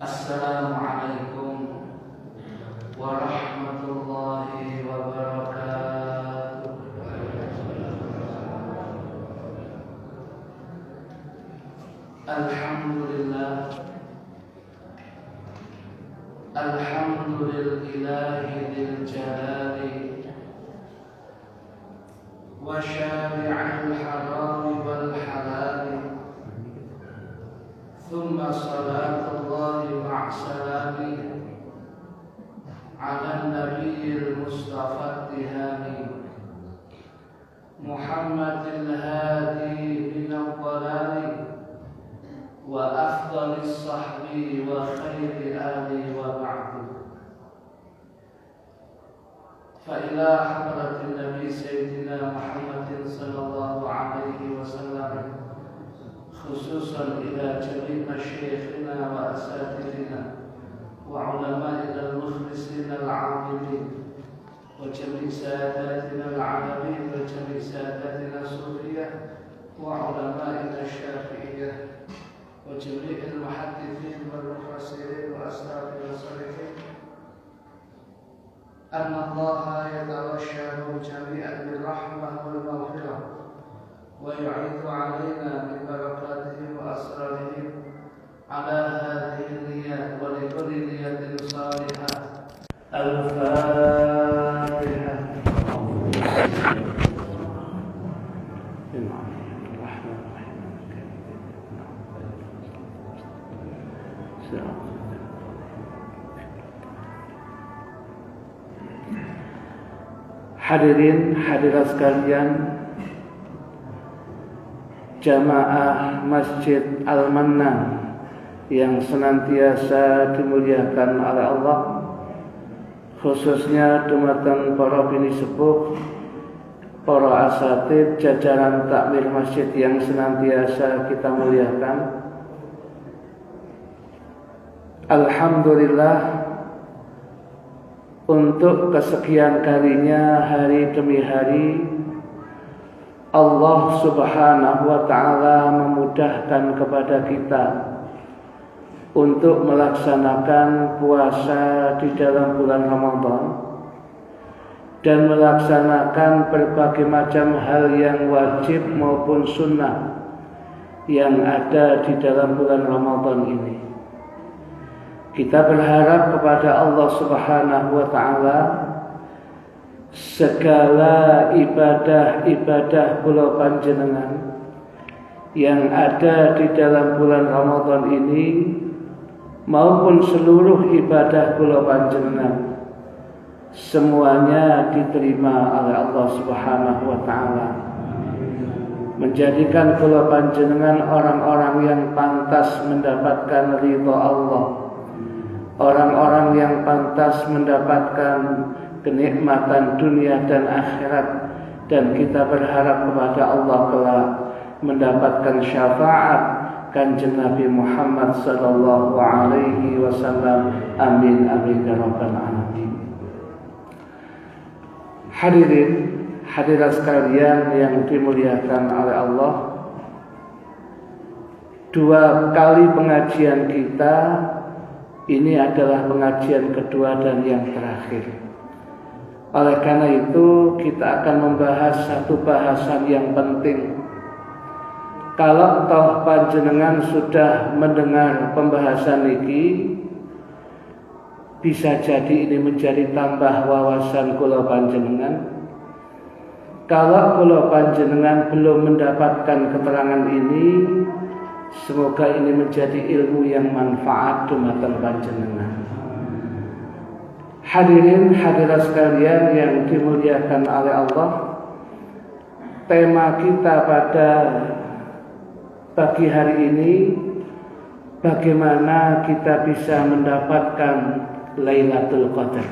Assalamualaikum warahmatullahi wabarakatuh. Alhamdulillah, alhamdulillahi dzil jalali wa syari'il harami wal halali. Thumma salatullahi ma'a salami ala nabiyil mustafa tihami Muhammadil hadi minal dhalali wa afdalis sahbi wa khairi ali wa ba'du. Fa ila hadratin nabi sayyidina Muhammadin sallallahu alaihi wasallam, khususan ila jami' masyayikhina wa asatidina wa ulama'ina al-mukhlisina al-'amilin wa jami' sadatina al-'alamin wa jami' sadatina sufiyah wa ulama'ina syafi'iyah wa jami' al-muhaddithin wal-mufassirin wa ashabi wa salihin anna Allah yatawashshahum jami'an bil-rahmah wal-maghfirah wa yu'idhu 'alaina min barakatihim wa asrarihim ala hadhihi niyyat wa li kulli niyyatin salihah. Al-Fatihah. Hadirin hadirat sekalian, jamaah Masjid Al-Mannan yang senantiasa dimuliakan oleh Allah, khususnya dumateng para bini sepuh, para asatid, jajaran takmir masjid yang senantiasa kita muliakan. Alhamdulillah, untuk kesekian kalinya hari demi hari Allah subhanahu wa ta'ala memudahkan kepada kita untuk melaksanakan puasa di dalam bulan Ramadan dan melaksanakan berbagai macam hal yang wajib maupun sunnah yang ada di dalam bulan Ramadan ini. Kita berharap kepada Allah subhanahu wa ta'ala segala ibadah-ibadah kula panjenengan yang ada di dalam bulan Ramadan ini maupun seluruh ibadah kula panjenengan semuanya diterima oleh Allah Subhanahu wa taala, menjadikan kula panjenengan orang-orang yang pantas mendapatkan ridha Allah, orang-orang yang pantas mendapatkan kenikmatan dunia dan akhirat, dan kita berharap kepada Allah kelak mendapatkan syafaat Kanjeng Nabi Muhammad sallallahu alaihi wasallam. Amin amin ya rabbal alamin. Hadirin hadirat sekalian yang dimuliakan oleh Allah, dua kali pengajian kita ini adalah pengajian kedua dan yang terakhir. Oleh karena itu kita akan membahas satu bahasan yang penting. Kalau toh panjenengan sudah mendengar pembahasan ini, bisa jadi ini menjadi tambah wawasan kula panjenengan. Kalau kula panjenengan belum mendapatkan keterangan ini, semoga ini menjadi ilmu yang manfaat dumateng panjenengan. Hadirin hadirat sekalian yang dimuliakan oleh Allah, tema kita pada pagi hari ini, bagaimana kita bisa mendapatkan Lailatul Qadar.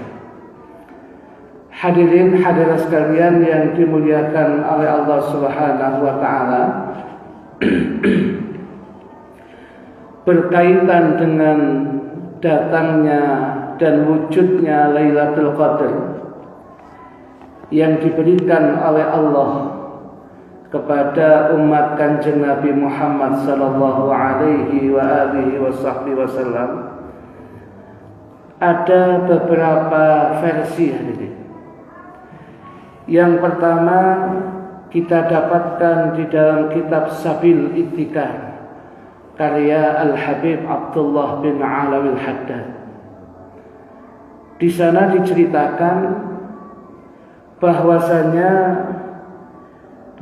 Hadirin hadirat sekalian yang dimuliakan oleh Allah Subhanahu wa taala, berkaitan dengan datangnya dan wujudnya Lailatul Qadar yang diberikan oleh Allah kepada umat Kanjeng Nabi Muhammad sallallahu alaihi wa alihi wasallam, ada beberapa versi ini. Yang pertama kita dapatkan di dalam kitab Sabil Ittikar karya Al-Habib Abdullah bin Alawi Al-Haddad. Di sana diceritakan bahwasanya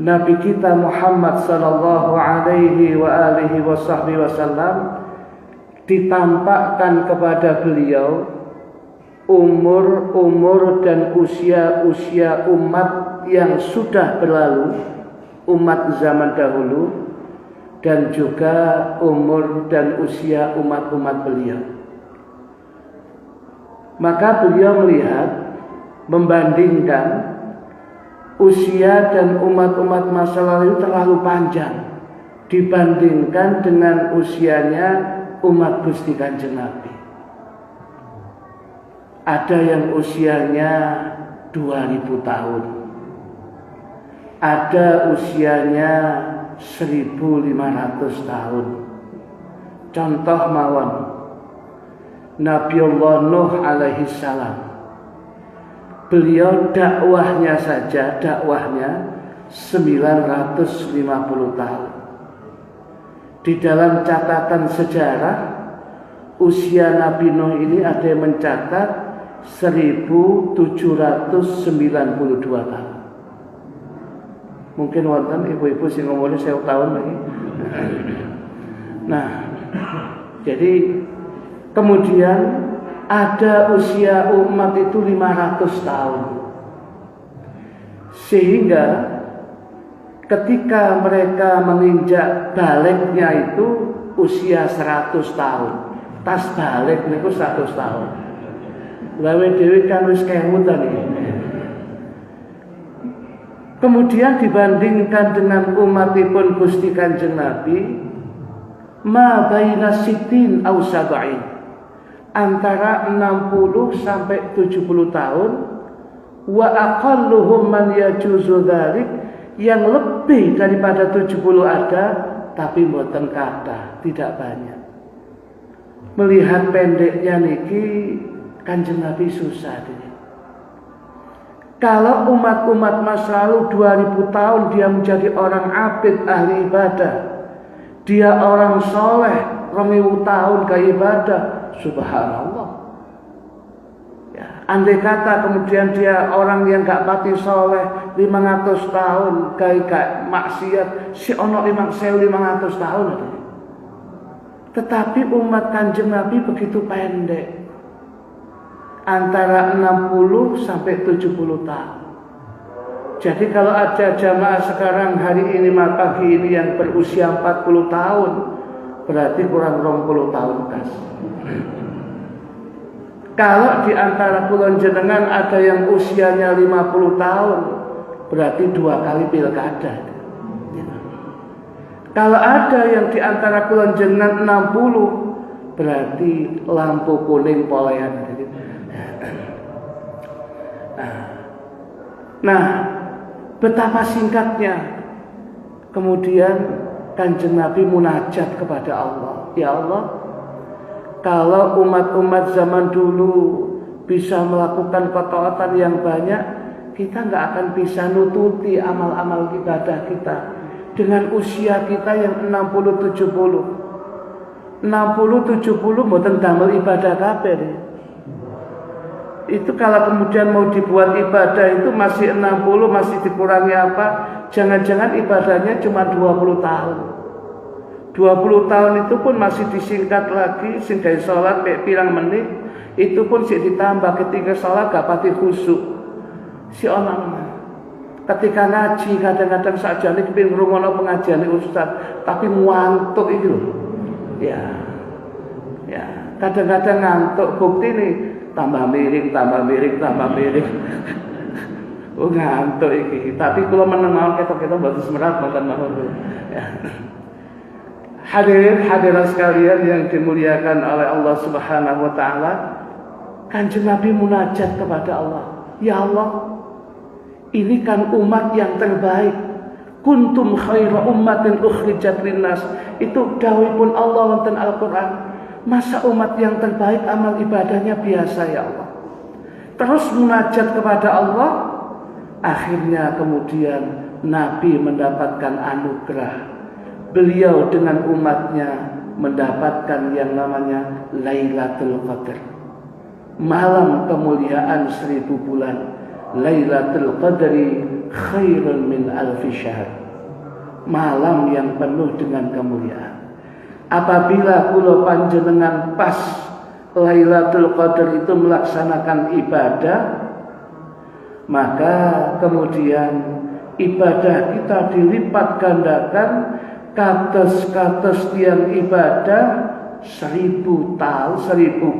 Nabi kita Muhammad sallallahu alaihi wa alihi wasallam ditampakkan kepada beliau umur dan usia umat yang sudah berlalu, umat zaman dahulu, dan juga umur dan usia umat beliau. Maka beliau melihat, membandingkan usia dan umat masa lalu terlalu panjang dibandingkan dengan usianya umat Gusti Kanjeng Nabi. Ada yang usianya 2000 tahun, ada usianya 1500 tahun. Contoh mawon Nabiullah Nuh alaihi salam. Beliau dakwahnya 950 tahun. Di dalam catatan sejarah usia Nabi Nuh ini ada yang mencatat 1792 tahun. Mungkin wonten ibu-ibu sing ngomongnya 1000 tahun lagi. Nah, jadi kemudian ada usia umat itu 500 tahun. Sehingga ketika mereka menginjak baliknya itu usia 100 tahun. Tas balik niku 100 tahun. Lawe dhewe kan wis kemutan iki. Kemudian dibandingkan dengan umatipun Gusti Kanjeng Nabi, ma baina sitin aw sab'in, antara 60 sampai 70 tahun, wa aqalluhum man yajuzu dzalik, yang lebih daripada 70 ada tapi mboten kathah, tidak banyak. Melihat pendeknya niki Kanjeng Nabi susah ini. Kalau umat masa lalu 2000 tahun dia menjadi orang abid ahli ibadah, dia orang soleh 2000 tahun ke ibadah, subhanallah. Ya, andai kata kemudian dia orang yang gak pati soleh 500 tahun gak maksiat, si ono 500 tahun. Tetapi umat Kanjeng Nabi begitu pendek, antara 60 sampai 70 tahun. Jadi kalau ada jamaah sekarang hari ini pagi ini yang berusia 40 tahun, berarti kurang 20 tahun kas. Kalau di antara kula jenengan ada yang usianya 50 tahun, berarti 2 kali pilkada. Kalau ada yang di antara kula jenengan 60, berarti lampu kuning polean. Nah, betapa singkatnya kemudian Kanjeng Nabi munajat kepada Allah. Ya Allah, kalau umat zaman dulu bisa melakukan ketaatan yang banyak, kita nggak akan bisa nututi amal-amal ibadah kita dengan usia kita yang 60-70 mboten damel ibadah kabeh. Itu kalau kemudian mau dibuat ibadah itu masih 60, masih dikurangi apa? Jangan-jangan ibadahnya cuma 20 tahun. 20 tahun itu pun masih disingkat lagi, sehingga sholat kayak pirang menit, itu pun sih ditambah ketika sholat gak pati khusyuk. Si orang ketika ngaji kadang-kadang saja nih kepin ngrungokno pengajian ustaz, tapi ngantuk itu. Ya, kadang-kadang ngantuk, bukti nih. Tambah miring. Oh ngantuk iki. Tapi kalau menengok kita bagus merat makan mahal. Ya. Hadirin sekalian yang dimuliakan oleh Allah Subhanahu wa taala, Kanjeng Nabi munajat kepada Allah. Ya Allah, ini kan umat yang terbaik. Kuntum khaira ummatin ukhrijat linnas. Itu dawuhipun Allah wonten Al-Qur'an. Masa umat yang terbaik amal ibadahnya biasa ya Allah. Terus munajat kepada Allah. Akhirnya kemudian Nabi mendapatkan anugerah. Beliau dengan umatnya mendapatkan yang namanya Lailatul Qadar. Malam kemuliaan 1000 bulan. Lailatul Qadri khairun min alfi syahr. Malam yang penuh dengan kemuliaan. Apabila kula panjenengan pas Lailatul Qadar itu melaksanakan ibadah, maka kemudian ibadah kita dilipat gandakan, kados tiang ibadah 1000 tahun, 1000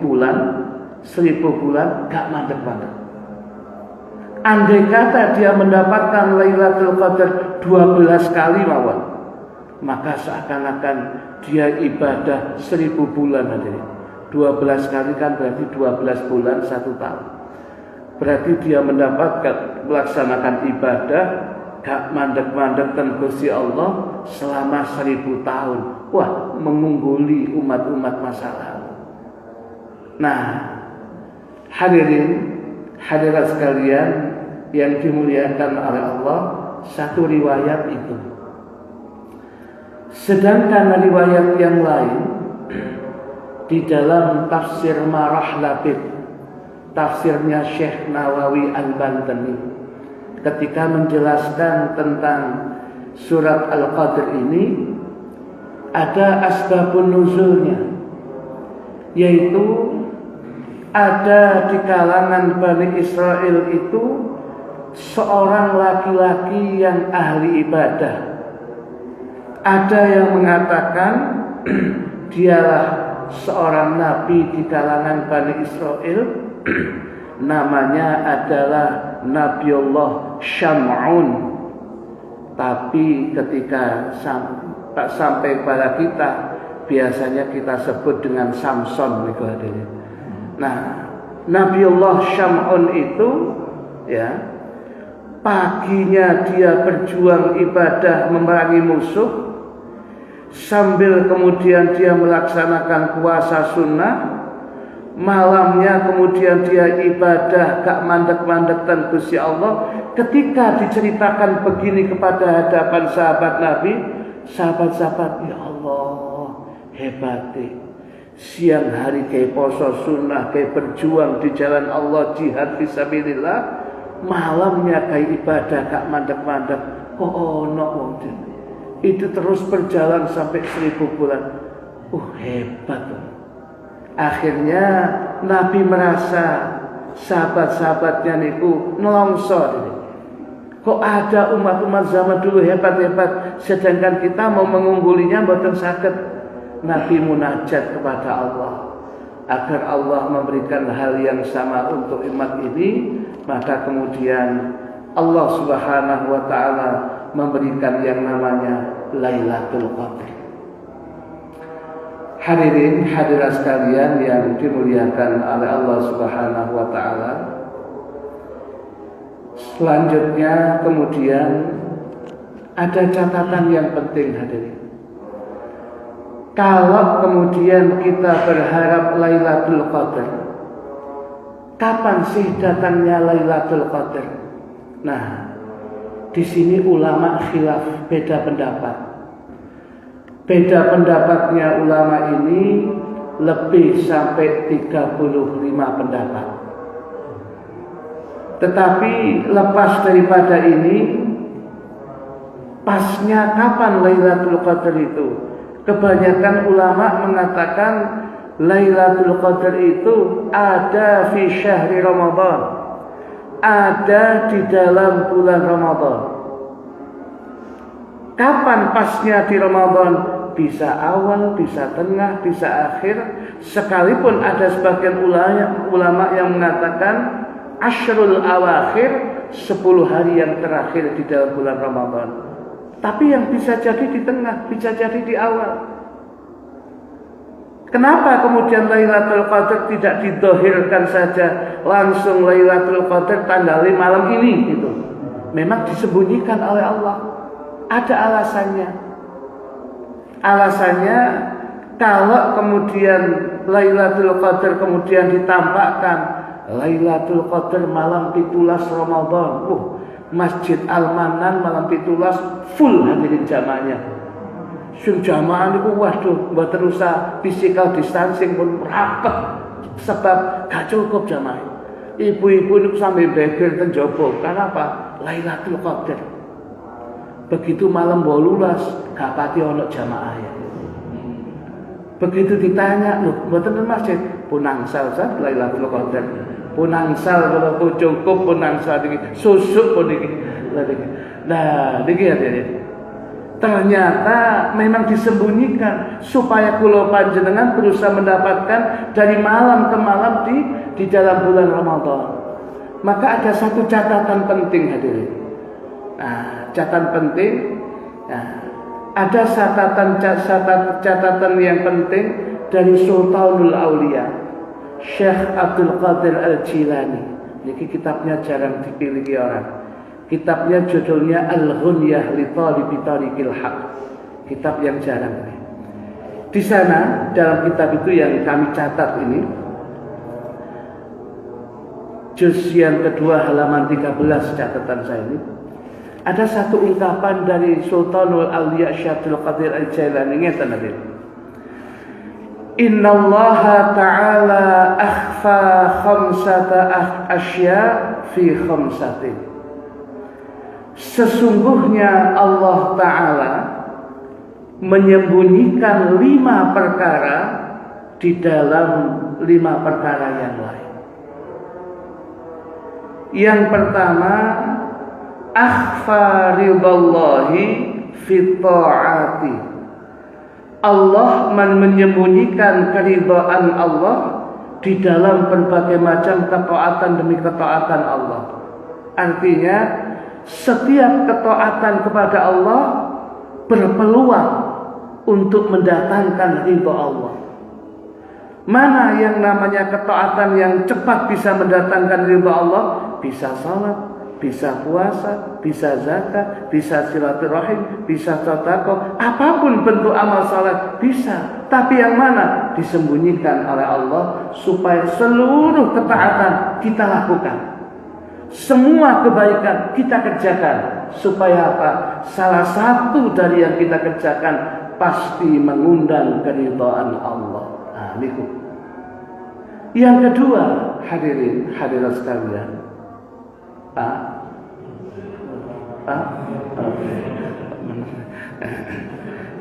bulan gak mandek-mandek. Andai kata dia mendapatkan Lailatul Qadar 12 kali mawon, maka seakan-akan dia ibadah 1000 bulan hadirin. 12 kali kan berarti 12 bulan 1 tahun. Berarti dia melaksanakan ibadah gak mandek-mandek dan Gusti Allah selama 1000 tahun. Wah, mengungguli umat-umat masa lalu. Nah, hadirat sekalian yang dimuliakan oleh Allah, satu riwayat itu. Sedangkan riwayat yang lain di dalam tafsir Marah Labib, tafsirnya Syekh Nawawi Al-Bantani, ketika menjelaskan tentang surat Al-Qadr ini, ada asbabun nuzulnya, yaitu ada di kalangan Bani Israel itu seorang laki-laki yang ahli ibadah. Ada yang mengatakan dialah seorang nabi di kalangan Bani Israel. Namanya adalah Nabiullah Syam'un. Tapi ketika sampai pada kita, biasanya kita sebut dengan Samson. Nah, Nabiullah Syam'un itu ya, paginya dia berjuang ibadah memerangi musuh, sambil kemudian dia melaksanakan puasa sunnah. Malamnya kemudian dia ibadah gak mandek-mandek dan Gusti Allah. Ketika diceritakan begini kepada hadapan sahabat Nabi, sahabat-sahabat, ya Allah, hebat deh. Siang hari kayak poso sunnah, kayak berjuang di jalan Allah, jihad fisabilillah. Malamnya kayak ibadah gak mandek-mandek. Itu terus berjalan sampai 1000 bulan. Hebat. Akhirnya Nabi merasa sahabat-sahabatnya niku nelongso. Kok ada umat-umat zaman dulu hebat-hebat, sedangkan kita mau mengunggulinya mboten saged. Nabi munajat kepada Allah agar Allah memberikan hal yang sama untuk umat ini. Maka kemudian Allah Subhanahu wa ta'ala memberikan yang namanya Lailatul Qadar. Hadirin hadirat sekalian yang dimuliakan oleh Allah Subhanahu wa ta'ala. Selanjutnya kemudian ada catatan yang penting hadirin. Kalau kemudian kita berharap Lailatul Qadar, kapan sih datangnya Lailatul Qadar? Nah, di sini ulama khilaf, beda pendapat. Beda pendapatnya ulama ini lebih sampai 35 pendapat. Tetapi lepas daripada ini, pasnya kapan Lailatul Qadar itu? Kebanyakan ulama mengatakan Lailatul Qadar itu ada fi syahri Ramadan, ada di dalam bulan Ramadan. Kapan pasnya di Ramadan? Bisa awal, bisa tengah, bisa akhir. Sekalipun ada sebagian ulama yang mengatakan Ashrul Awakhir, 10 hari yang terakhir di dalam bulan Ramadan. Tapi yang bisa jadi di tengah, bisa jadi di awal. Kenapa kemudian Lailatul Qadar tidak didohirkan saja langsung Lailatul Qadar tanggal malam ini gitu? Memang disembunyikan oleh Allah. Ada alasannya. Alasannya Kalau kemudian Lailatul Qadar kemudian ditampakkan Lailatul Qadar malam 17 Ramadan, Masjid Al-Manan malam 17 full hadirin jamaahnya. Sing jamaah niku waduh mboten usah physical distancing pun rapet sebab gak cukup jamaah. Ibu-ibu niku sampe beber ten jaba. Kenapa? Lailatul Qadar. Begitu malam 18 gak pati ono jamaah ya. Begitu ditanya, lho mboten ten masjid, pun angsal sa Lailatul Qadar. Pun angsal kalau cukup pun angsal iki susuk pun iki. Nah, niki ya. Ternyata memang disembunyikan supaya kula panjenengan berusaha mendapatkan dari malam ke malam di dalam bulan Ramadan. Maka ada satu catatan penting hadirin. Nah, catatan penting. Nah, ada catatan yang penting dari Sultanul Aulia, Syekh Abdul Qadir Al-Jilani. Ini kitabnya jarang dipilih orang. Kitabnya judulnya Al-Ghunyah li Thalibi Thariqil Haq. Kitab yang jarang. Di sana dalam kitab itu yang kami catat ini, juz yang kedua halaman 13 catatan saya ini, ada satu ungkapan dari Sultanul Aulia Syekh Abdul Qadir Al-Jilani ngeten nggih. Innallaha ta'ala akhfa khamsata asya fi khamsatin. Sesungguhnya Allah Ta'ala menyembunyikan 5 perkara di dalam 5 perkara yang lain. Yang pertama, akhfa ridallahi fi ta'ati. Allah menyembunyikan keridhaan Allah di dalam berbagai macam ketaatan demi ketaatan Allah. Artinya setiap ketaatan kepada Allah berpeluang untuk mendatangkan ridha Allah. Mana yang namanya ketaatan yang cepat bisa mendatangkan ridha Allah? Bisa salat, bisa puasa, bisa zakat, bisa silaturahim, bisa sedekah, apapun bentuk amal salat bisa. Tapi yang mana disembunyikan oleh Allah supaya seluruh ketaatan kita lakukan. Semua kebaikan kita kerjakan supaya apa? Salah satu dari yang kita kerjakan pasti mengundang keridhaan Allah. Nah, niku. Yang kedua, hadirin hadirat sekalian.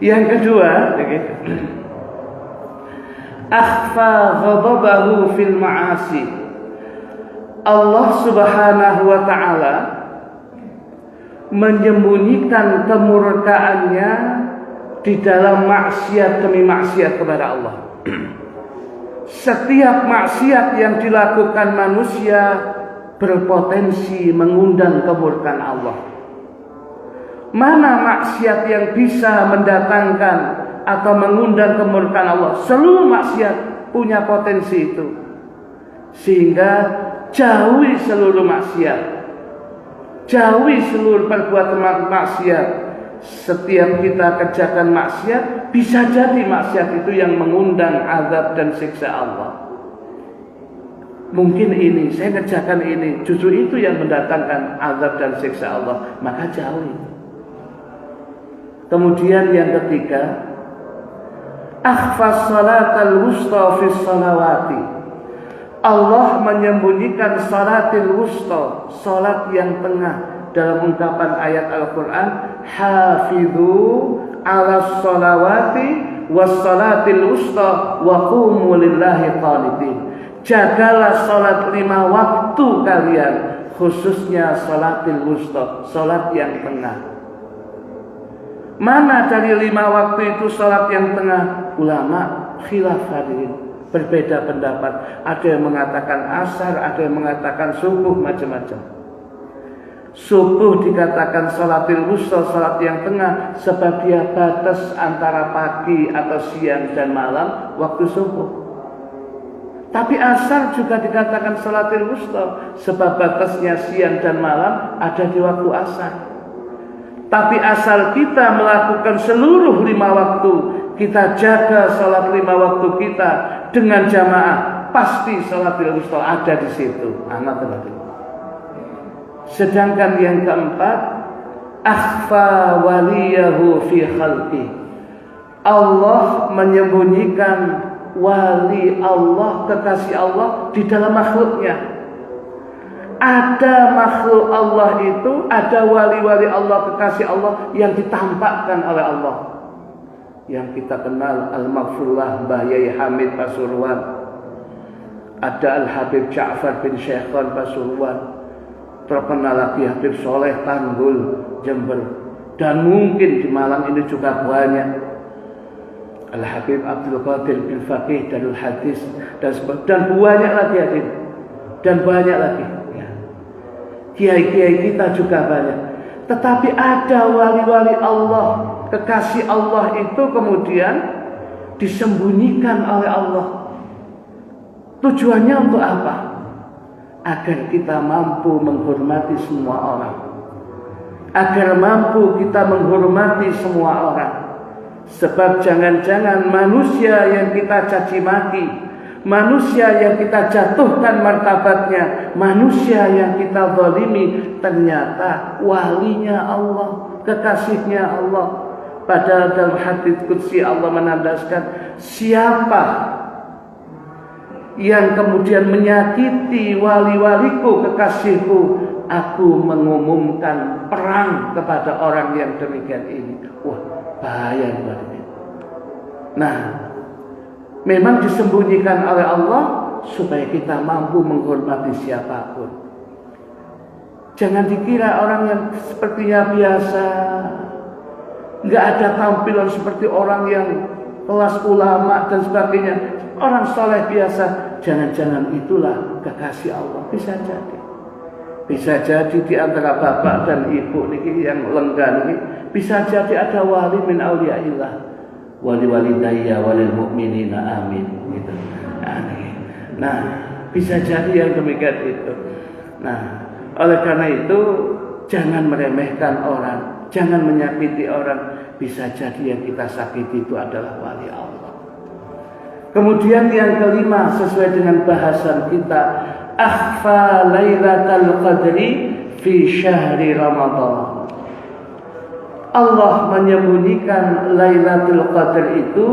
Yang kedua, akhfa ghadabahu fil ma'asi. Allah Subhanahu wa Ta'ala menyembunyikan kemurkaannya di dalam maksiat demi maksiat kepada Allah. Setiap maksiat yang dilakukan manusia berpotensi mengundang kemurkaan Allah. Mana maksiat yang bisa mendatangkan atau mengundang kemurkaan Allah? Seluruh maksiat punya potensi itu. Sehingga jauhi seluruh maksiat, jauhi seluruh perbuatan maksiat. Setiap kita kerjakan maksiat, bisa jadi maksiat itu yang mengundang azab dan siksa Allah. Mungkin ini, saya kerjakan ini, justru itu yang mendatangkan azab dan siksa Allah, maka jauhi. Kemudian yang ketiga, akhfas salatal wusta fis salawati. Allah menyembunyikan salatil wusta, salat yang tengah, dalam ungkapan ayat Al-Quran, hafidhu ala salawati was salatil wusta wa qumu lillahi qanitin. Jagalah salat 5 waktu kalian, khususnya salatil wusta, salat yang tengah. Mana dari 5 waktu itu salat yang tengah? Ulama khilaf hadirin, berbeda pendapat. Ada yang mengatakan asar, ada yang mengatakan subuh, macam-macam. Subuh dikatakan salatil wusta, salat yang tengah, sebab dia batas antara pagi atau siang dan malam, waktu subuh. Tapi asar juga dikatakan salatil wusta, sebab batasnya siang dan malam ada di waktu asar. Tapi asal kita melakukan seluruh 5 waktu, kita jaga salat 5 waktu kita dengan jamaah, pasti salatul wusta ada di situ. Anak tadi. Sedangkan yang keempat, akhfa waliyahu fi khalqi. Allah menyembunyikan wali Allah, kekasih Allah di dalam makhluknya. Ada makhluk Allah itu, ada wali-wali Allah, kekasih Allah yang ditampakkan oleh Allah. Yang kita kenal Al-Maghfurlah Mbah Yai Hamid Pasuruan. Ada Al-Habib Ja'far bin Syekhon Pasuruan. Terkenal lagi Habib Soleh Tanggul Jember. Dan mungkin di Malang ini juga banyak. Al-Habib Abdul Qadir bin Faqih Darul Hadis dan banyak lagi hadir. Dan banyak lagi. Kiai-kiai kita juga banyak. Tetapi ada wali-wali Allah, kekasih Allah itu kemudian disembunyikan oleh Allah. Tujuannya untuk apa? Agar kita mampu menghormati semua orang. Agar mampu kita menghormati semua orang. Sebab jangan-jangan manusia yang kita caci maki, manusia yang kita jatuhkan martabatnya, manusia yang kita zalimi, ternyata walinya Allah, kekasihnya Allah. Padahal dalam hadits qudsi Allah menandaskan, siapa yang kemudian menyakiti wali-waliku, kekasihku, aku mengumumkan perang kepada orang yang demikian ini. Wah, bahaya banget. Nah, memang disembunyikan oleh Allah supaya kita mampu menghormati siapapun. Jangan dikira orang yang sepertinya biasa, nggak ada tampilan seperti orang yang kelas ulama dan sebagainya, orang soleh biasa. Jangan-jangan itulah kekasih Allah. Bisa jadi. Bisa jadi di antara bapak dan ibu niki yang lenggan niki, bisa jadi ada wali min auliyaillah. Wali-wali daya walil mu'minina amin gitu. Nah, bisa jadi yang demikian itu. Nah, oleh karena itu jangan meremehkan orang, jangan menyakiti orang. Bisa jadi yang kita sakiti itu adalah wali Allah. Kemudian yang kelima, sesuai dengan bahasan kita, akhfa lailatul qadri fi syahri Ramadan. Allah menyembunyikan Lailatul Qadar itu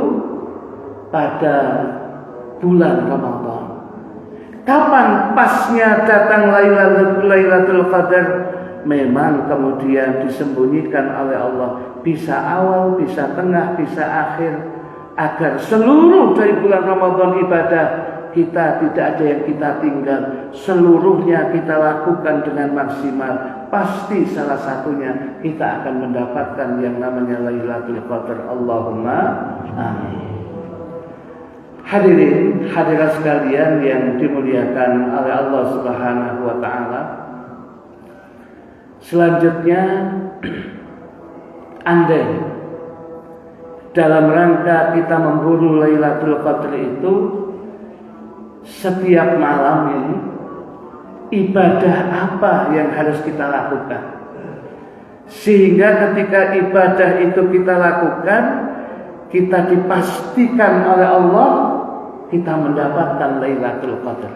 pada bulan Ramadan. Kapan pasnya datang Lailatul Qadar? Memang kemudian disembunyikan oleh Allah. Bisa awal, bisa tengah, bisa akhir. Agar seluruh dari bulan Ramadan ibadah kita tidak ada yang kita tinggal. Seluruhnya kita lakukan dengan maksimal. Pasti salah satunya kita akan mendapatkan yang namanya Lailatul Qadar. Allahumma amin. Hadirin, hadirat sekalian yang dimuliakan oleh Allah Subhanahu wa taala. Selanjutnya, andai dalam rangka kita memburu Lailatul Qadar itu, setiap malam ini ibadah apa yang harus kita lakukan, sehingga ketika ibadah itu kita lakukan, kita dipastikan oleh Allah kita mendapatkan Lailatul Qadar.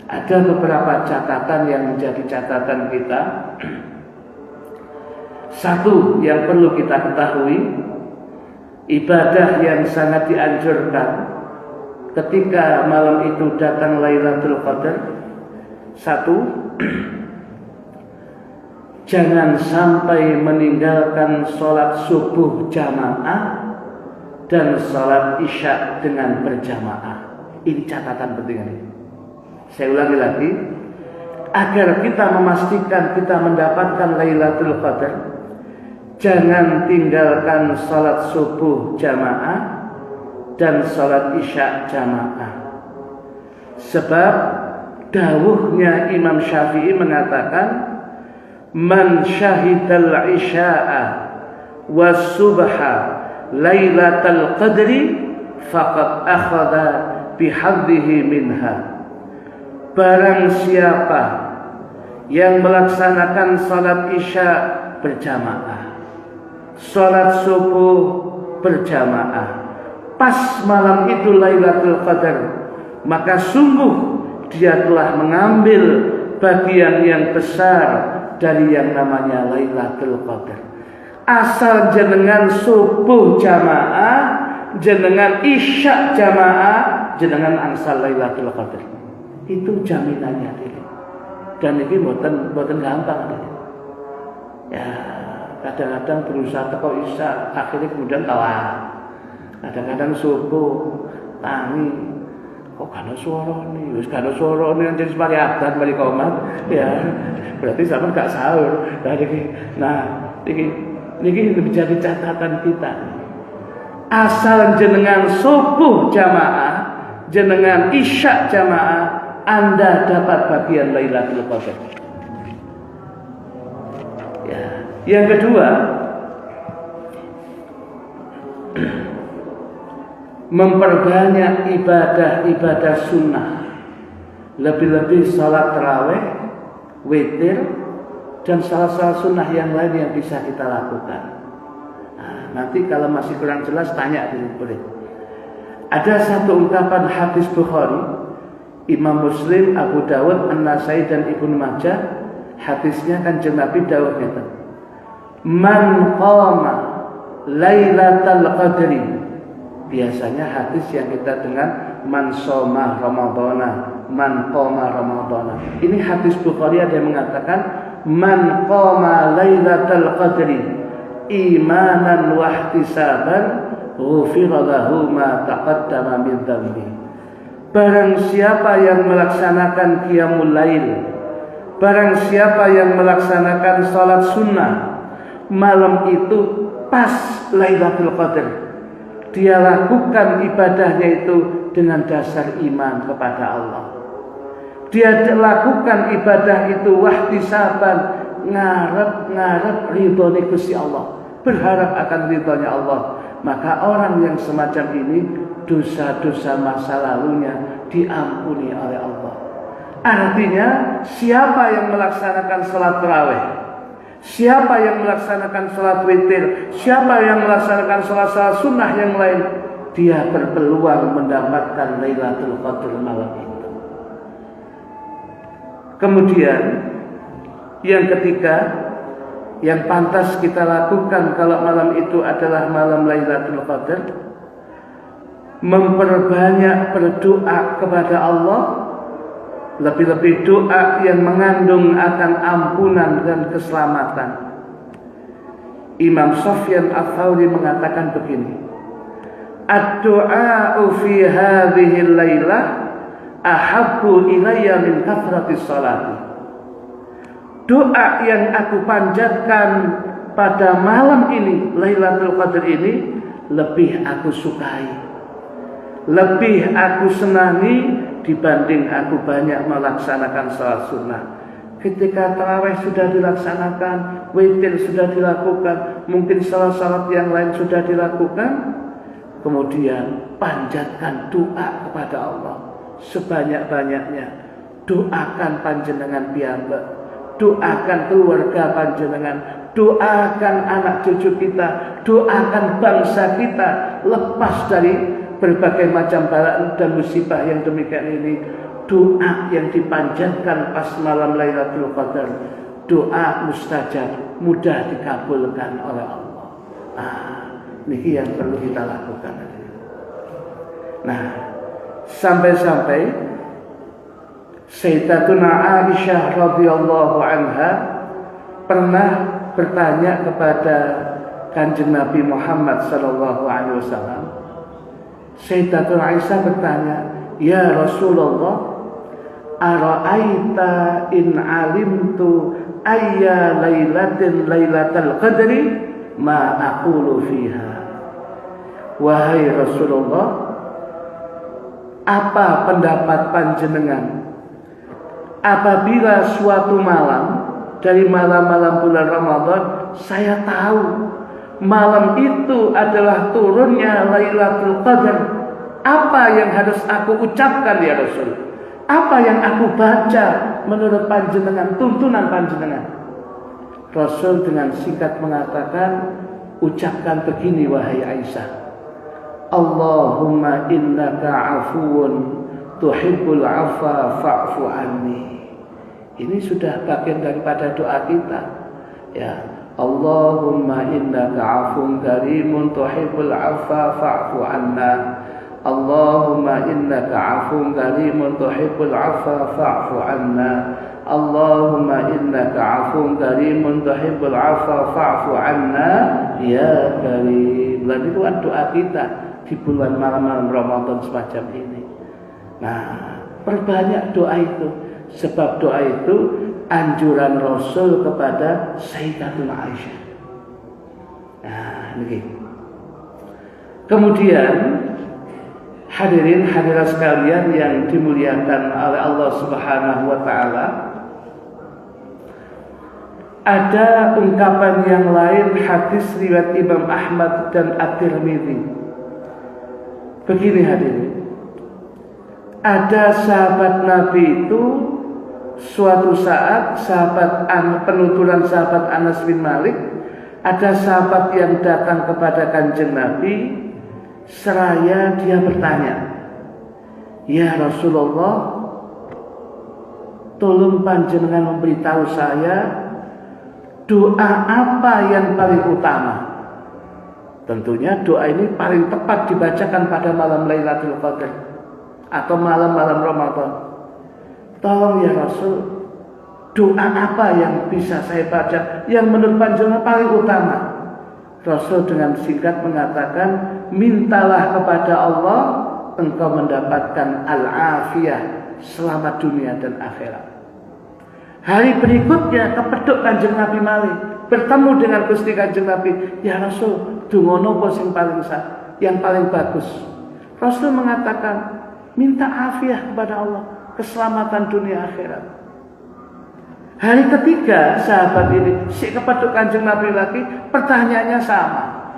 Ada beberapa catatan yang menjadi catatan kita. Satu yang perlu kita ketahui, ibadah yang sangat dianjurkan ketika malam itu datang Lailatul Qadar. Satu, jangan sampai meninggalkan sholat subuh jamaah dan sholat isya dengan berjamaah. Ini catatan penting ini. Saya ulangi lagi, agar kita memastikan kita mendapatkan Lailatul Qadar, jangan tinggalkan sholat subuh jamaah dan sholat isya jamaah. Sebab dawuhnya Imam Syafi'i mengatakan, man syahidal isya'a was subha lailatul qadri faqad akhadha bihadhihi minha. Barang siapa yang melaksanakan salat isya berjamaah, salat subuh berjamaah. Pas malam itu Lailatul Qadar, maka sungguh dia telah mengambil bagian yang besar dari yang namanya Lailatul Qadar. Asal jenengan subuh jamaah, jenengan isya jamaah, jenengan angsal Lailatul Qadar. Itu jaminannya ini. Dan ini buatan gampang ini. Ya, kadang-kadang berusaha teko isya, akhirnya kemudian kalah. Kadang-kadang subuh tangi kok kana suara nih, wis kana suara nih jadi semari adan mari komat, ya berarti sampean gak sahur. Nah, ini menjadi catatan kita. Asal jenengan subuh jamaah, jenengan isya jamaah, Anda dapat bagian Lailatul Qadar. Ya, yang kedua, memperbanyak ibadah-ibadah sunnah, lebih-lebih salat tarawih, witir, dan salah-salah sunnah yang lain yang bisa kita lakukan. Nah, nanti kalau masih kurang jelas tanya dulu boleh. Ada satu ungkapan hadis Bukhari, Imam Muslim, Abu Dawud, An-Nasai dan Ibnu Majah. Hadisnya kan Nabi dawuh ngeten. Man qama Lailatul Qadri. Biasanya hadis yang kita dengar man shoma ramadhana, man qama ramadhana. Ini hadis Bukhari ada yang mengatakan man qama Lailatul Qadri imanan wa ihtisaban ghufira lahu ma taqaddama min dhanbi. Barang siapa yang melaksanakan qiyamul lail, barang siapa yang melaksanakan salat sunnah malam itu pas Lailatul Qadar, dia lakukan ibadahnya itu dengan dasar iman kepada Allah. Dia lakukan ibadah itu wahtisaban, ngarep ridhonya Gusti Allah, berharap akan ridhonya Allah. Maka orang yang semacam ini dosa-dosa masa lalunya diampuni oleh Allah. Artinya siapa yang melaksanakan salat tarawih, siapa yang melaksanakan salat witir, siapa yang melaksanakan salat sunnah yang lain, dia berpeluang mendapatkan Lailatul Qadar malam itu. Kemudian yang ketiga, yang pantas kita lakukan kalau malam itu adalah malam Lailatul Qadar, memperbanyak berdoa kepada Allah, lebih-lebih doa yang mengandung akan ampunan dan keselamatan. Imam Sufyan Ats-Tsauri mengatakan begini, ad-du'a'u fi hadhihi al-lailah ahabbu ilayya min kathratis salati. Doa yang aku panjatkan pada malam ini, Lailatul Qadar ini, lebih aku sukai, lebih aku senangi dibanding aku banyak melaksanakan salat sunnah. Ketika tarawih sudah dilaksanakan, witir sudah dilakukan, mungkin salat-salat yang lain sudah dilakukan, kemudian panjatkan doa kepada Allah sebanyak-banyaknya. Doakan panjenengan piyambak, doakan keluarga panjenengan, doakan anak cucu kita, doakan bangsa kita lepas dari berbagai macam bala dan musibah yang demikian ini. Doa yang dipanjatkan pas malam Lailatul Qadar, doa mustajab, mudah dikabulkan oleh Allah. Ini yang perlu kita lakukan. Nah, sampai-sampai Sayyidatuna Aisyah radhiyallahu anha pernah bertanya kepada Kanjeng Nabi Muhammad sallallahu alaihi wasallam. Sayyidatuna Aisyah bertanya, "Ya Rasulullah, ara'aita in alimtu ayya lailatin Lailatul Qadri ma aqulu fiha." Wahai Rasulullah, apa pendapat panjenengan apabila suatu malam dari malam-malam bulan Ramadan saya tahu malam itu adalah turunnya Lailatul Qadar, apa yang harus aku ucapkan ya Rasul? Apa yang aku baca menurut panjenengan, tuntunan panjenengan? Rasul dengan singkat mengatakan, ucapkan begini wahai Aisyah, Allahumma innaka afuwun tuhibbul afwa fa'fu anni. Ini sudah bagian daripada doa kita. Ya, Allahumma innaka afuwun karimun tuhibbul afwa fa'fu anna. Allahumma innaka afuwun karimun tuhibbul afwa fa'fu anna. Allahumma innaka afuwun karimun tuhibbul afwa fa'fu anna ya karim. Lalu itu doa kita di bulan malam-malam Ramadan semacam ini. Nah, perbanyak doa itu, sebab doa itu anjuran Rasul kepada Sayyidatuna Aisyah. Nah, ini. Kemudian hadirin hadirat sekalian yang dimuliakan oleh Allah Subhanahu wa taala, ada ungkapan yang lain hadis riwayat Imam Ahmad dan At-Tirmidzi. Begini hadirin, ada sahabat Nabi itu suatu saat penuturan sahabat Anas bin Malik, ada sahabat yang datang kepada Kanjeng Nabi seraya dia bertanya, ya Rasulullah, tolong panjenengan memberitahu saya doa apa yang paling utama. Tentunya doa ini paling tepat dibacakan pada malam Lailatul Qadar atau malam-malam Ramadan. Tolong ya Rasul, doa apa yang bisa saya baca yang menurut panjenengan paling utama? Rasul dengan singkat mengatakan, mintalah kepada Allah engkau mendapatkan al-afiyah selamat dunia dan akhirat. Hari berikutnya kepeduk Kanjeng Nabi malih, bertemu dengan Gusti Kanjeng Nabi, ya Rasul, donga napa sing paling sah, yang paling bagus? Rasul mengatakan, minta afiah kepada Allah, keselamatan dunia akhirat. Hari ketiga sahabat ini si kepeduk Kanjeng Nabi lagi, pertanyaannya sama.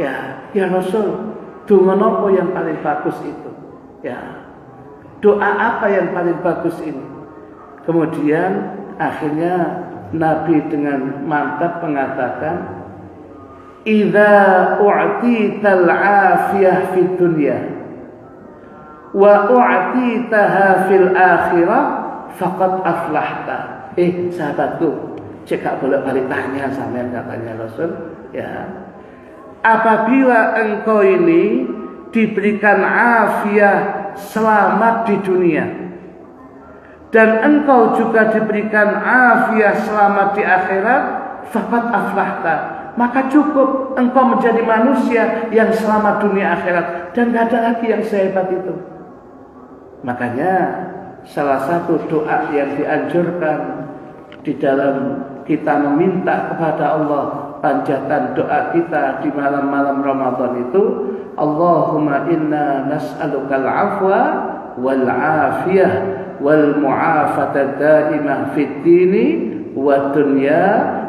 Ya Rasul, donga napa yang paling bagus itu? Ya, doa apa yang paling bagus ini? Kemudian akhirnya Nabi dengan mantap mengatakan, idza u'tital afiyah fid dunya wa u'titaha fil akhirah faqad aflahta. Sahabatku, cek boleh balik tanya sampean, katanya Rasul, ya. Apabila engkau ini diberikan afiyah selamat di dunia dan engkau juga diberikan afiyah selamat di akhirat, faqad aflahta, maka cukup engkau menjadi manusia yang selamat dunia akhirat dan tidak ada lagi yang sehebat itu. Makanya salah satu doa yang dianjurkan di dalam kita meminta kepada Allah, panjatan doa kita di malam-malam Ramadan itu, Allahumma inna nas'alukal afwa wal afiyah wal mu'afata daimah fid dini wa dunya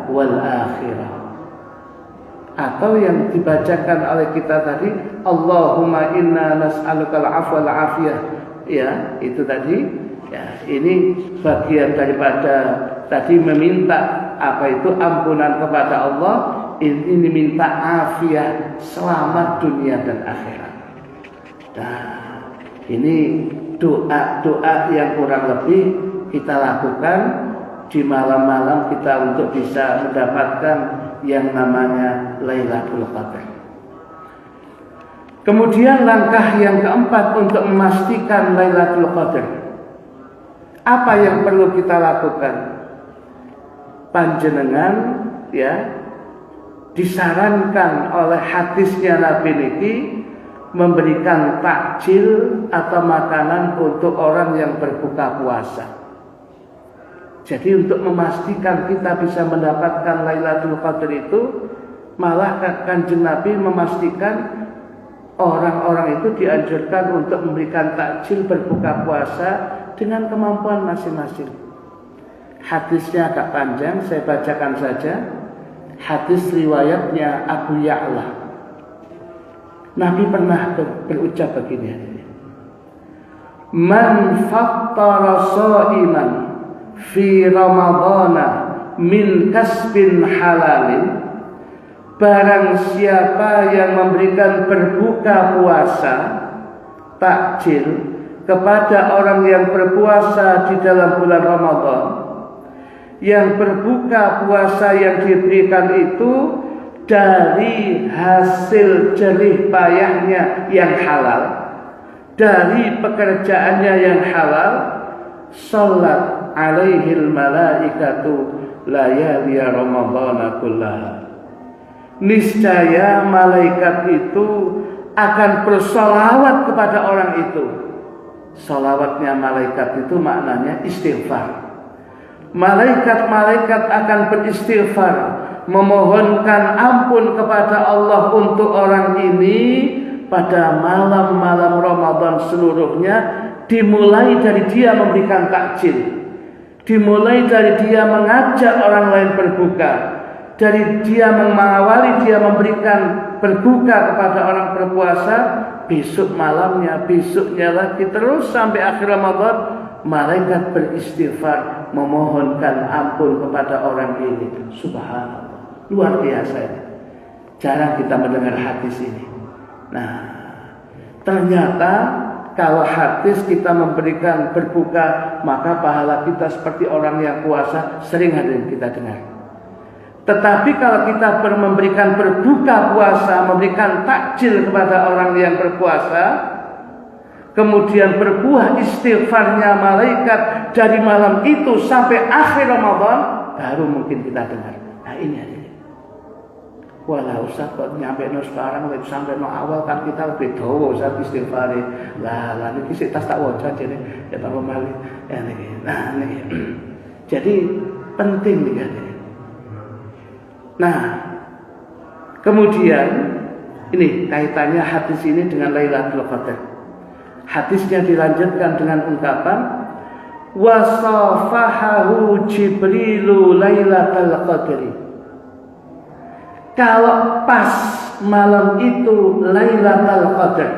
wal akhirah. Atau yang dibacakan oleh kita tadi, Allahumma inna nas'alukal afwa wal afiyah. Ya, itu tadi. Ya, ini bagian daripada tadi meminta apa itu ampunan kepada Allah, ini minta afiat selamat dunia dan akhirat. Nah, ini doa-doa yang kurang lebih kita lakukan di malam-malam kita untuk bisa mendapatkan yang namanya Lailatul Qadar. Kemudian langkah yang keempat untuk memastikan Lailatul Qadar, apa yang perlu kita lakukan? Panjenengan ya disarankan oleh hadisnya Nabi niki memberikan takjil atau makanan untuk orang yang berbuka puasa. Jadi untuk memastikan kita bisa mendapatkan Lailatul Qadar itu, malah Kanjeng Nabi memastikan orang-orang itu dianjurkan untuk memberikan takjil berbuka puasa dengan kemampuan masing-masing. Hadisnya agak panjang, saya bacakan saja. Hadis riwayatnya Abu Ya'la. Nabi pernah berucap begini, man fattara sha'iman fi ramadhana min kasbin halalin barang siapa yang memberikan berbuka puasa takjil kepada orang yang berpuasa di dalam bulan Ramadan, yang berbuka puasa yang diberikan itu dari hasil jerih payahnya yang halal, dari pekerjaannya yang halal, salat alaihil malaikatu layali ramadhana kullaha, niscaya malaikat itu akan bersolawat kepada orang itu. Solawatnya malaikat itu maknanya istighfar. Malaikat-malaikat akan beristighfar, memohonkan ampun kepada Allah untuk orang ini pada malam-malam Ramadan seluruhnya, dimulai dari dia memberikan takjil, dimulai dari dia mengajak orang lain berbuka, dari dia mengawali dia memberikan berbuka kepada orang berpuasa, besok malamnya, besoknya lagi, terus sampai akhir Ramadan, malaikat beristighfar, memohonkan ampun kepada orang ini. Subhanallah, luar biasa ini. Jarang kita mendengar hadis ini. Nah, ternyata kalau hadis kita memberikan berbuka, maka pahala kita seperti orang yang puasa, sering hadirin kita dengar. Tetapi kalau kita memberikan berbuka puasa, memberikan takjil kepada orang yang berpuasa, kemudian berbuah istighfarnya malaikat dari malam itu sampai akhir Ramadan, baru mungkin kita dengar. Nah ini hadirin. Walau Ustaz kok nyampe no sekarang, sampai no awal kan kita lebih dawa Ustaz istighfari. Lah ini sik tas tak waca jene ya tak mali. Ya niki. Nah niki. Jadi penting nih hadirin. Nah, kemudian ini kaitannya hadis ini dengan Lailatul Qadar. Hadisnya dilanjutkan dengan ungkapan wasafahahu Jibrilu Lailatul Qadri. Kalau pas malam itu Lailatul Qadar,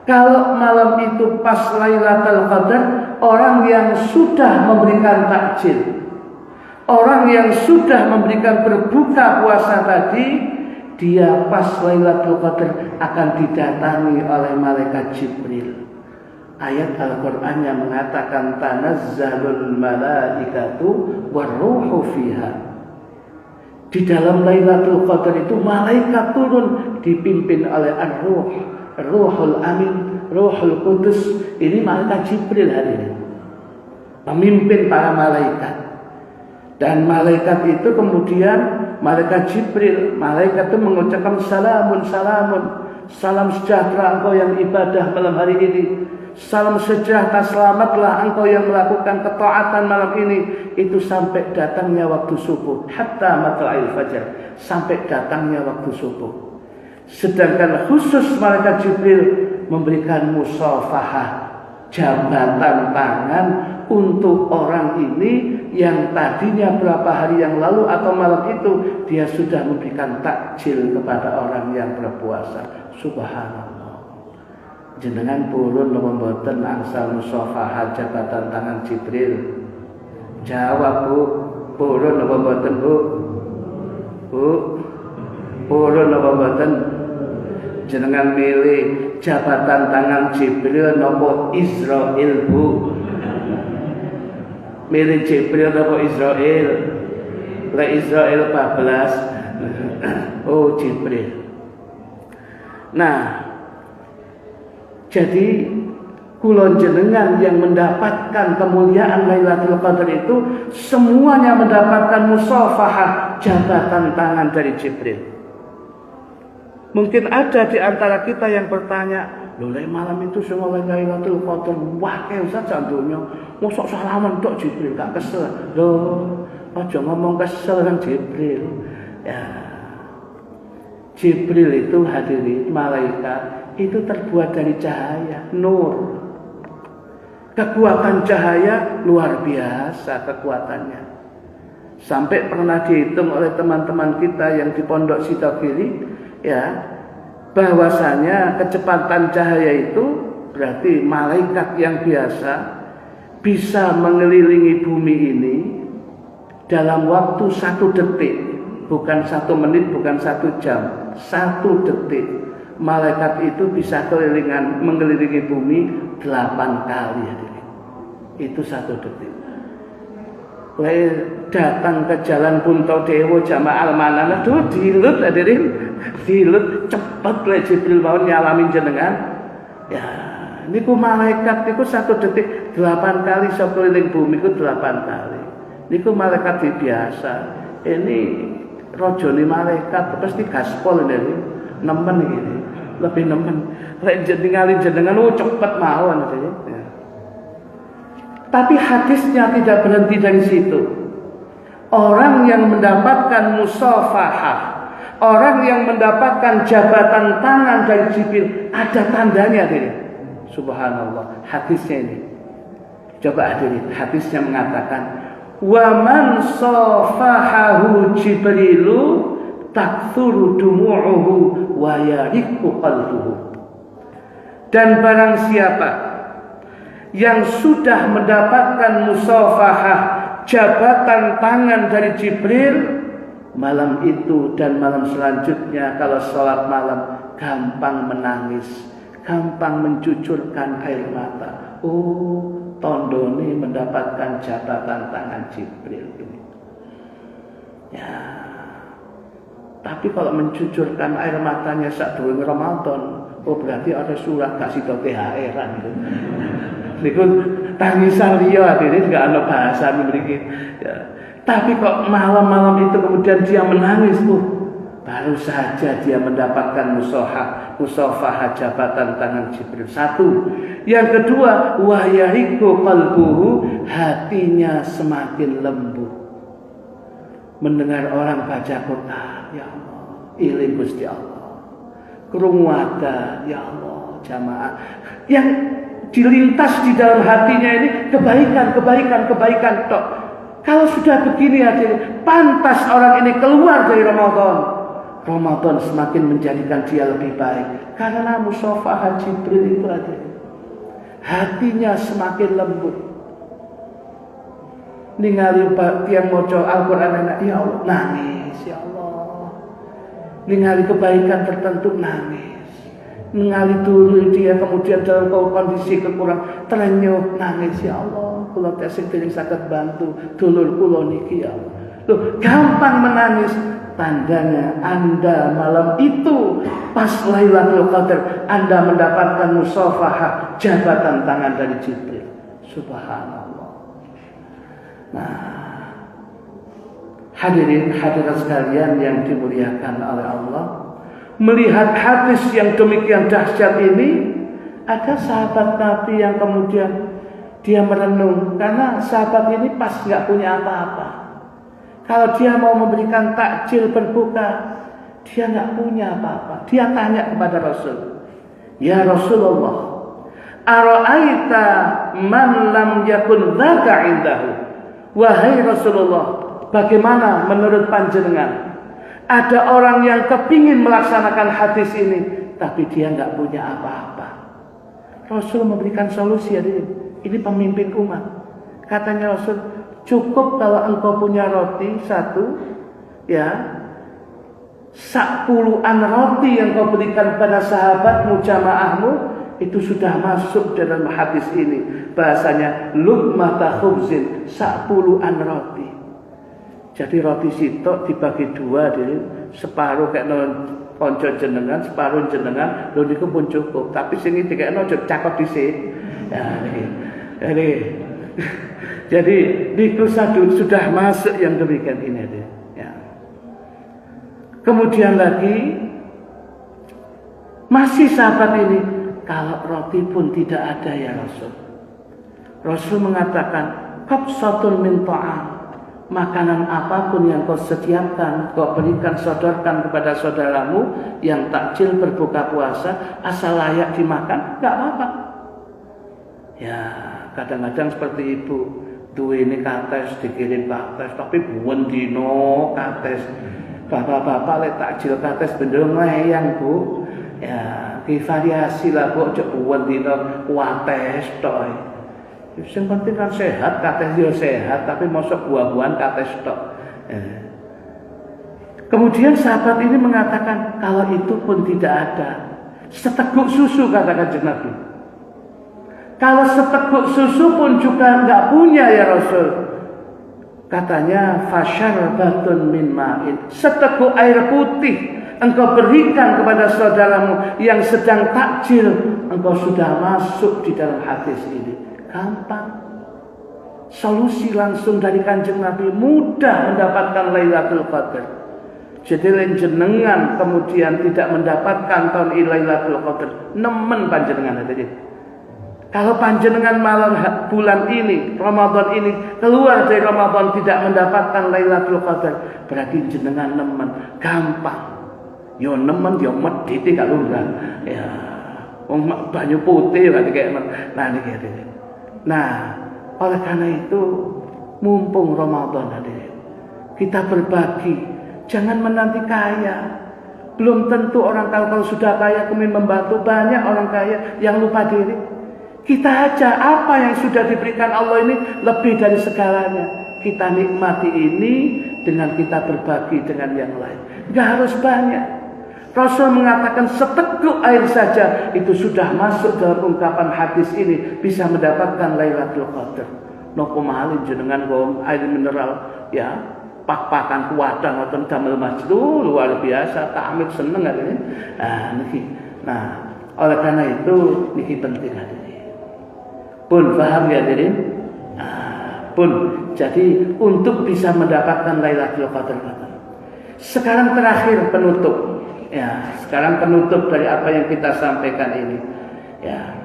kalau malam itu pas Lailatul Qadar, orang yang sudah memberikan takjil, orang yang sudah memberikan berbuka puasa tadi, dia pas Lailatul Qadar akan didatangi oleh malaikat Jibril. Ayat Al-Qur'an yang mengatakan tanazzalul malaikatu warruhu fiha. Di dalam Lailatul Qadar itu malaikat turun dipimpin oleh Ar-Ruh, Ruhul Amin, Ruhul Qudus. Ini malaikat Jibril hadirin, pemimpin para malaikat. Dan malaikat itu kemudian malaikat Jibril, malaikat itu mengucapkan salamun salamun, salam sejahtera engkau yang ibadah malam hari ini, salam sejahtera selamatlah engkau yang melakukan ketaatan malam ini. Itu sampai datangnya waktu subuh, hatta matla'il fajar, sampai datangnya waktu subuh. Sedangkan khusus malaikat Jibril memberikan musafahah, jabatan tangan untuk orang ini yang tadinya berapa hari yang lalu atau malam itu dia sudah memberikan takjil kepada orang yang berpuasa. Subhanallah. Jenengan purun mboten angsal musafahah jabatan tangan Jibril. Jawab Bu, purun apa mboten Bu? Bu, purun apa mboten? Jenengan milih jabatan tangan Jibril napa Israil Bu? Milih Jibril napa Israil? Lah Israil 14. Oh Jibril. Nah, jadi kula jenengan yang mendapatkan kemuliaan Lailatul Qadar itu semuanya mendapatkan musafahah jabatan tangan dari Jibril. Mungkin ada di antara kita yang bertanya, lho malam itu semua Lailatul Qadar, wah kayak Ustaz jantunnya, mosok salaman tok Jibril gak kesel. Lho, aja ngomong kesel kan Jibril. Ya. Jibril itu hadirin malaikat itu terbuat dari cahaya, nur. Kekuatan cahaya luar biasa kekuatannya. Sampai pernah dihitung oleh teman-teman kita yang di Pondok Sitogiri, ya, bahwasanya kecepatan cahaya itu berarti malaikat yang biasa bisa mengelilingi bumi ini dalam waktu 1 detik. bukan 1 menit, bukan 1 jam, 1 detik. Malaikat itu bisa mengelilingi bumi 8 kali hadirin. Itu 1 detik. Datang ke Jalan Puntadewa jamaah Al-Manan, aduh dilut hadirin, dilut cepet Jibril mau nyalamin jenengan. Ya, niku malaikat niku 1 detik 8 kali sekeliling bumi ku 8 kali. Niku malaikat biasa. Ini rojone malaikat pasti gaspol ini, nemen ini, lebih nemen. Lek jenengan cepet mawon ya. Tapi hadisnya tidak berhenti dari situ. Orang yang mendapatkan musafahah, orang yang mendapatkan jabatan tangan dari Jibril, ada tandanya ini. Subhanallah, hadisnya ini. Coba hadirin, hadisnya mengatakan, wa man safahahu Jibrilu takthuru dumu'uhu wa yariqu qalbuhu. Dan barang siapa yang sudah mendapatkan musafahah, jabatan tangan dari Jibril, malam itu dan malam selanjutnya kalau sholat malam gampang menangis, gampang mencucurkan air mata. Oh, tondone mendapatkan jabatan tangan Jibril ini. Ya. Tapi kalau mencucurkan air matanya saat durung Ramadan, oh berarti ada surat kasih THR-an gitu. Niku tangisan liya ini enggak ada bahasa mriki. Ya. Tapi kok malam-malam itu kemudian dia menangis, baru saja dia mendapatkan musafahah jabatan tangan Jibril. 1. Yang kedua, wa yariqu qalbuhu, hatinya semakin lembut. Mendengar orang baca Quran, ya Allah, iling Gusti Allah. Krungu adzan, ya Allah, jamaah. Yang dilintas di dalam hatinya ini kebaikan tok. Kalau sudah begini hadirin, pantas orang ini keluar dari Ramadan. Ramadan semakin menjadikan dia lebih baik karena musafahah Jibril itu hadirin. Hatinya semakin lembut. Ningali tiang maca Al-Qur'an enak, ya Allah, nangis, ya Allah. Ningali kebaikan tertentu nangis. Ningali dulu dia kemudian dalam kondisi kekurangan terenyuh nangis, ya Allah, kula tesih dening saged bantu dulur kula niki ya Allah. Loh, gampang menangis, tandanya Anda malam itu pas Lailatul Qadar Anda mendapatkan musafahah jabatan tangan dari Jibril. Subhanallah. Nah, hadirin hadirat sekalian yang dimuliakan oleh Allah, melihat hadis yang demikian dahsyat ini, ada sahabat Nabi yang kemudian dia merenung karena sahabat ini pas nggak punya apa-apa. Kalau dia mau memberikan takjil berbuka, dia nggak punya apa-apa. Dia tanya kepada Rasul, ya Rasulullah, ara'aita man lam yakun dzaka indahu. Wahai Rasulullah, bagaimana menurut panjenengan? Ada orang yang kepingin melaksanakan hadis ini, tapi dia nggak punya apa-apa. Rasul memberikan solusi ya, ini pemimpin umat. Katanya Rasul, cukup kalau engkau punya roti 1, ya, 10-an roti yang kau berikan pada sahabatmu, jamaahmu, itu sudah masuk dalam hadis ini. Bahasanya luqmata khubzin, 10-an roti. Jadi roti sitok dibagi 2, separuh kayak konco jenengan, separuh jenengan, lho niku pun cukup. Tapi sing iki dikekno aja cakep dhisik. Ya niki. Jadi niku sudah masuk yang demikian ini ya. Kemudian lagi masih sahabat ini, kalau roti pun tidak ada ya Rasul. Rasul mengatakan, qabsatun min ta'am. Makanan apapun yang kau sediakan, kau berikan, sodorkan kepada saudaramu yang takjil berbuka puasa, asal layak dimakan, enggak apa-apa. Ya, kadang-kadang seperti ibu, duwe kates dikirim kates, tapi buwen dino kates. Bapak-bapak lek takjil kates bener ngeyang, Bu. Ya, ki variasi lah, Bu, aja buwen dino kuates tok. Yang penting kan sehat, kates yo sehat, tapi mosok buah-buahan kates tok. Kemudian sahabat ini mengatakan, kalau itu pun tidak ada, seteguk susu, kata Kanjeng Nabi. Kalau seteguk susu pun juga nggak punya ya Rasul. Katanya, fasyarbatun min ma'in, seteguk air putih engkau berikan kepada saudaramu yang sedang takjil, engkau sudah masuk di dalam hadis ini. Gampang. Solusi langsung dari Kanjeng Nabi, mudah mendapatkan Lailatul Qadar. Jadi jenengan kemudian tidak mendapatkan tahun Lailatul Qadar, nemen panjenengan tadi. Kalau panjenengan malam bulan ini, Ramadan ini keluar dari Ramadan tidak mendapatkan Lailatul Qadar, berarti jenengan nemen, gampang. Yo nemen yo medhit gak lurah. Ya, wong banyu putih berarti kayak Nah, oleh karena itu mumpung Ramadan hadir, kita berbagi. Jangan menanti kaya. Belum tentu orang kalau sudah kaya kemudian membantu. Banyak orang kaya yang lupa diri. Kita aja apa yang sudah diberikan Allah ini lebih dari segalanya. Kita nikmati ini dengan kita berbagi dengan yang lain. Gak harus banyak. Rasul mengatakan seteguk air saja itu sudah masuk dalam ungkapan hadis ini, bisa mendapatkan Lailatul Qadar. Nopo malih jenengan ngom air mineral ya. Pak-pakan kuadang atau damel masjid luar biasa, takmir seneng ini. Nah, oleh karena itu niki penting hadirin. Pun paham ya hadirin? Pun jadi untuk bisa mendapatkan Lailatul Qadar. Sekarang terakhir penutup. Ya, sekarang penutup dari apa yang kita sampaikan ini. Ya.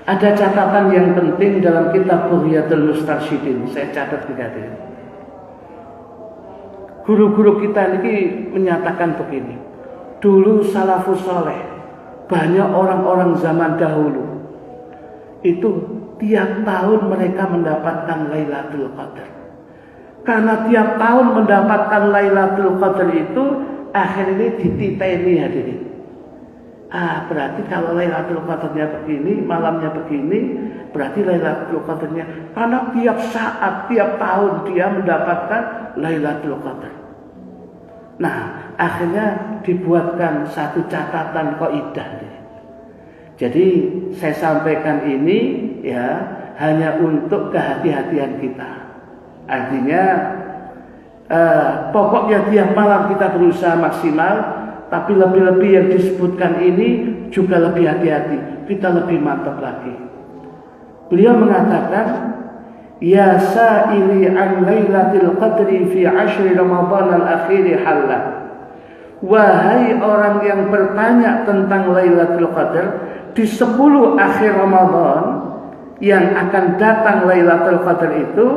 Ada catatan yang penting dalam kitab Bughyatul Mustarsyidin. Saya catat juga hadirin. Guru-guru kita ini menyatakan begini. Dulu salafus soleh, banyak orang-orang zaman dahulu itu tiap tahun mereka mendapatkan Lailatul Qadar. Karena tiap tahun mendapatkan Lailatul Qadar itu akhirnya dititeni hadirin. Berarti kalau Lailatul Qadarnya begini, malamnya begini, berarti Lailatul Qadarnya. Karena tiap saat, tiap tahun dia mendapatkan Lailatul Qadar. Nah, akhirnya dibuatkan satu catatan kaidah. Jadi saya sampaikan ini ya hanya untuk kehati-hatian kita. Artinya pokoknya tiap malam kita berusaha maksimal, tapi lebih-lebih yang disebutkan ini juga lebih hati-hati. Kita lebih mantap lagi. Beliau mengatakan, ya sa'ili an Lailatul Qadri fi 10 Ramadan al-akhir halla. Wahai orang yang bertanya tentang Lailatul Qadar di 10 akhir Ramadan yang akan datang Lailatul Qadar itu,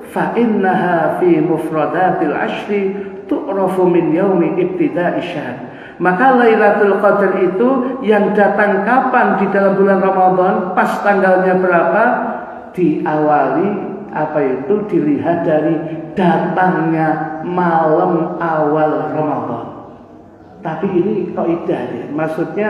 fa innaha fi mufradatil 10 tu'rafu min yaumi ibtida'i syahr. Maka Lailatul Qadar itu yang datang kapan di dalam bulan Ramadan, pas tanggalnya berapa, diawali dilihat dari datangnya malam awal Ramadan. Tapi ini kaidah ya. Maksudnya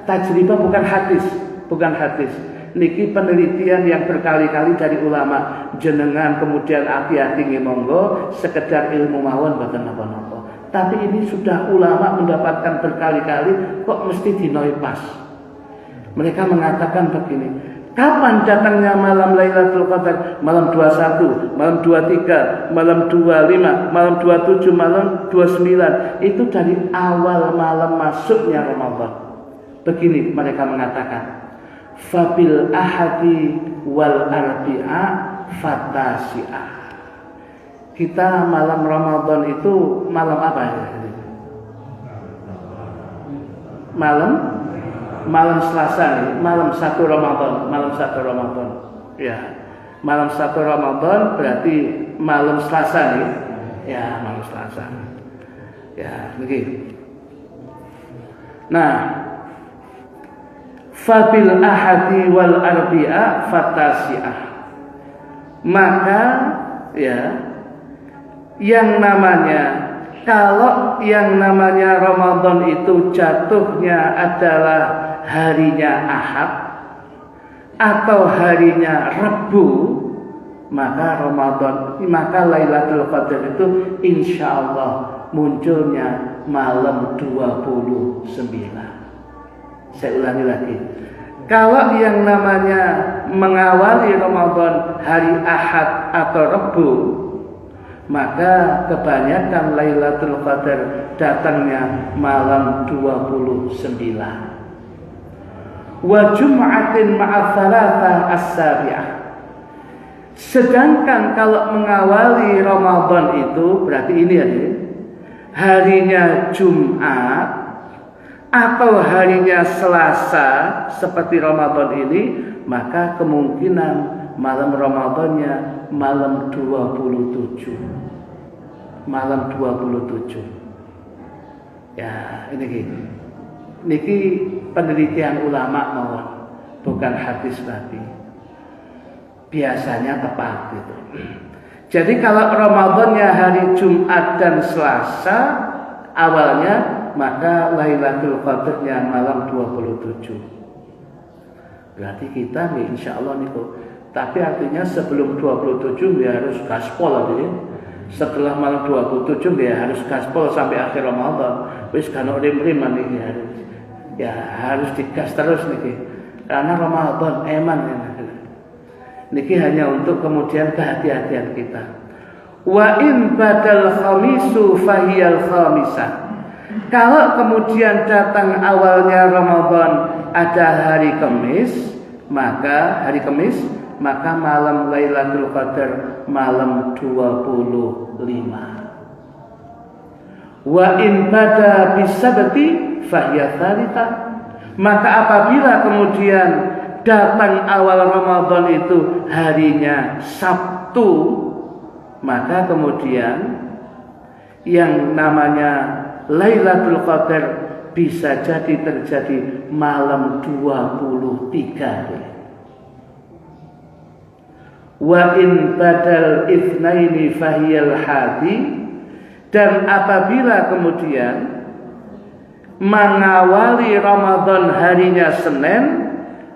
tajribah bukan hadis. Niki penelitian yang berkali-kali dari ulama. Jenengan kemudian hati-hati monggo sekedar ilmu mawon boten napa-napa. Tapi ini sudah ulama mendapatkan berkali-kali kok mesti dinoi pas. Mereka mengatakan begini. Kapan datangnya malam Lailatul Qadar? Malam 21, malam 23, malam 25, malam 27, malam 29. Itu dari awal malam masuknya Ramadan. Begini mereka mengatakan. Fabil ahadi wal arbi'a fatasi'ah. Kita malam Ramadan itu malam apa ya? Malam Selasa nih, malam 1 Ramadan. Ya. Malam 1 Ramadan berarti malam Selasa nih. Ya, malam Selasa. Ya, begini. Nah, fabil ahadi wal arbi'a fatasi'ah. Maka ya yang namanya kalau yang namanya Ramadan itu jatuhnya adalah harinya Ahad atau harinya Rabu, maka Lailatul Qadar itu insya Allah munculnya malam 29. Saya ulangi lagi. Kalau yang namanya mengawali Ramadan hari Ahad atau Rabu, maka kebanyakan Lailatul Qadar datangnya malam 29. Wa jum'atin ma'a thalatha as-sabi'ah. Sedangkan kalau mengawali Ramadan itu berarti ini ya, harinya Jumat atau harinya Selasa seperti Ramadan ini, maka kemungkinan malam Ramadannya malam 27. Malam 27. Ya, ini niki penelitian ulama mawon, bukan hadis Nabi. Biasanya tepat gitu. Jadi kalau Ramadannya hari Jumat dan Selasa awalnya, maka Lailatul Qadarnya malam 27. Berarti kita nih insya Allah nih kok. Tapi artinya sebelum 27 dia harus gaspol aja. Setelah malam 27 dia harus gaspol sampai akhir Ramadan. Wis kan rim-riman nih harus. Ya harus digas terus nih. Karena Ramadan eman ya. Niki hanya untuk kemudian kehati-hatian kita. Wa in badal khamisu fahiyal khamisah. Kalau kemudian datang awalnya Ramadan ada hari Kamis, maka malam Lailatul Qadar malam 25. Wa in bada bisabti fahiya tsalitsah. Maka apabila kemudian datang awal Ramadan itu harinya Sabtu, maka kemudian yang namanya Lailatul Qadar bisa jadi terjadi malam 23. Wa in badal itsnaini fahiyal hadi. Dan apabila kemudian mengawali Ramadan harinya Senin,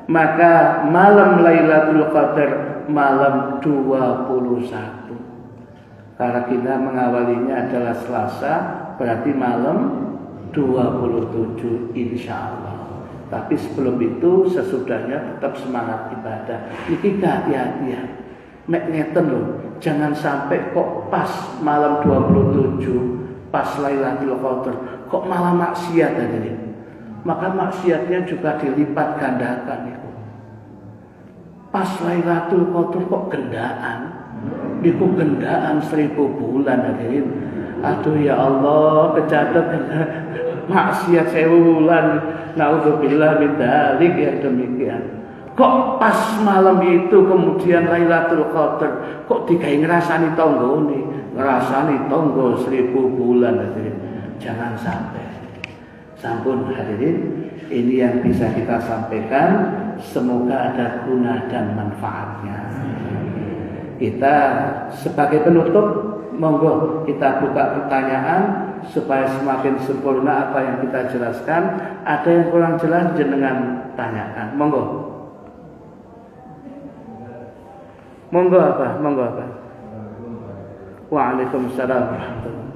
maka malam Lailatul Qadar malam 21. Karena kita mengawalinya adalah Selasa, berarti malam 27 insya Allah. Tapi sebelum itu sesudahnya tetap semangat ibadah. Ini hati-hati. Mek ngeten loh, jangan sampai kok pas malam 27, pas Lailatul Qadar, kok malah maksiat tadi. Maka maksiatnya juga dilipat gandakan itu. Pas Lailatul Qadar kok gendaan. Itu gendaan 1000 bulan hadirin. Aduh ya Allah, kecatat maksiat 1000 bulan. Naudzubillah min dzalik ya demikian. Kok pas malam itu kemudian Lailatul Qadar kok digawe ngrasani tanggane, ngrasani tangga 1000 bulan hadirin. Jangan sampai. Sampun hadirin, ini yang bisa kita sampaikan, semoga ada guna dan manfaatnya. Kita sebagai penutup, monggo kita buka pertanyaan supaya semakin sempurna apa yang kita jelaskan. Ada yang kurang jelas jenengan tanyakan. Monggo. Monggo apa? Monggo apa? Waalaikumsalam warahmatullahi.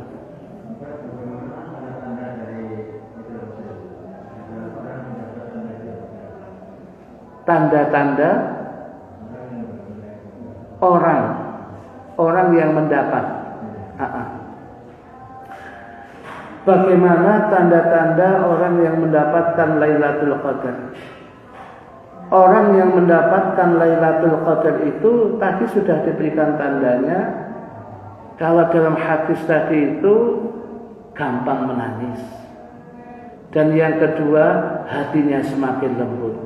Tanda-tanda orang yang mendapat. Bagaimana tanda-tanda orang yang mendapatkan Lailatul Qadar? Orang yang mendapatkan Lailatul Qadar itu tadi sudah diberikan tandanya. Kalau dalam hadis tadi itu gampang menangis. Dan yang kedua, hatinya semakin lembut.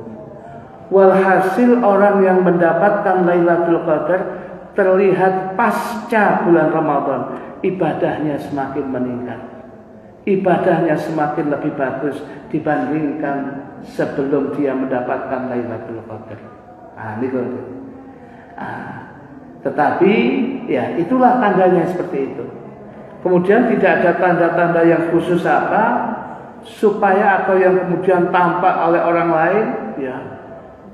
Walhasil orang yang mendapatkan Lailatul Qadar terlihat pasca bulan Ramadan, ibadahnya semakin meningkat. Ibadahnya semakin lebih bagus dibandingkan sebelum dia mendapatkan Lailatul Qadar. Tetapi ya itulah tandanya seperti itu. Kemudian tidak ada tanda-tanda yang khusus apa supaya apa yang kemudian tampak oleh orang lain, ya.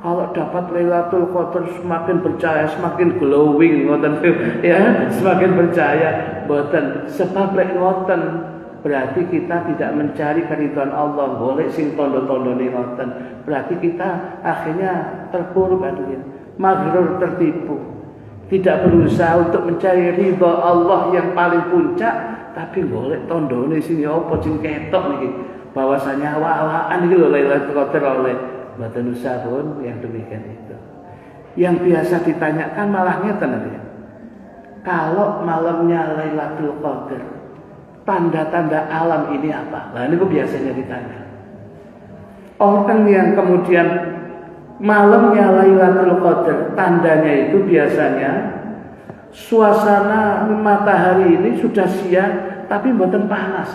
Kalau dapat Lailatul Qadar semakin percaya, semakin glowing, ngoten ya, semakin percaya, boten sebab lek ngoten berarti kita tidak mencari keridhaan Allah, boleh sing tondo-tondone ngoten. Berarti kita akhirnya terpuruk aduh, maghrur, tertipu. Tidak berusaha untuk mencari ridha Allah yang paling puncak, tapi boleh tondone sing apa sing ketok niki. Bahwasanya awak-awakan iki lho Lailatul Qadar oleh mboten usah pun yang demikian itu. Yang biasa ditanyakan malah ngeten ya. Kalau malamnya Lailatul Qadar, tanda-tanda alam ini apa? Nah, ini biasanya ditanya. Orang yang kemudian malamnya Lailatul Qadar, tandanya itu biasanya suasana matahari ini sudah siang tapi mboten panas.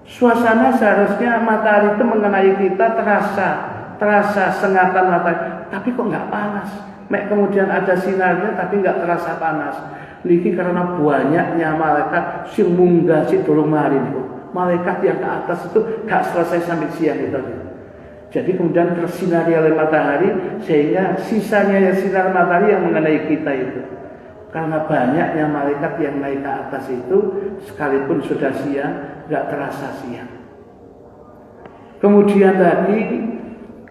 Suasana seharusnya matahari itu mengenai kita terasa sengatan matahari, tapi kok nggak panas. Kemudian ada sinarnya tapi nggak terasa panas. Niki karena banyaknya malaikat sing munggah sing durung mari niku. Malaikat yang ke atas itu gak selesai sampai siang itu. Jadi kemudian tersinari oleh matahari sehingga sisanya sinar matahari yang mengenai kita itu. Karena banyaknya malaikat yang naik ke atas itu sekalipun sudah siang gak terasa siang. Kemudian tadi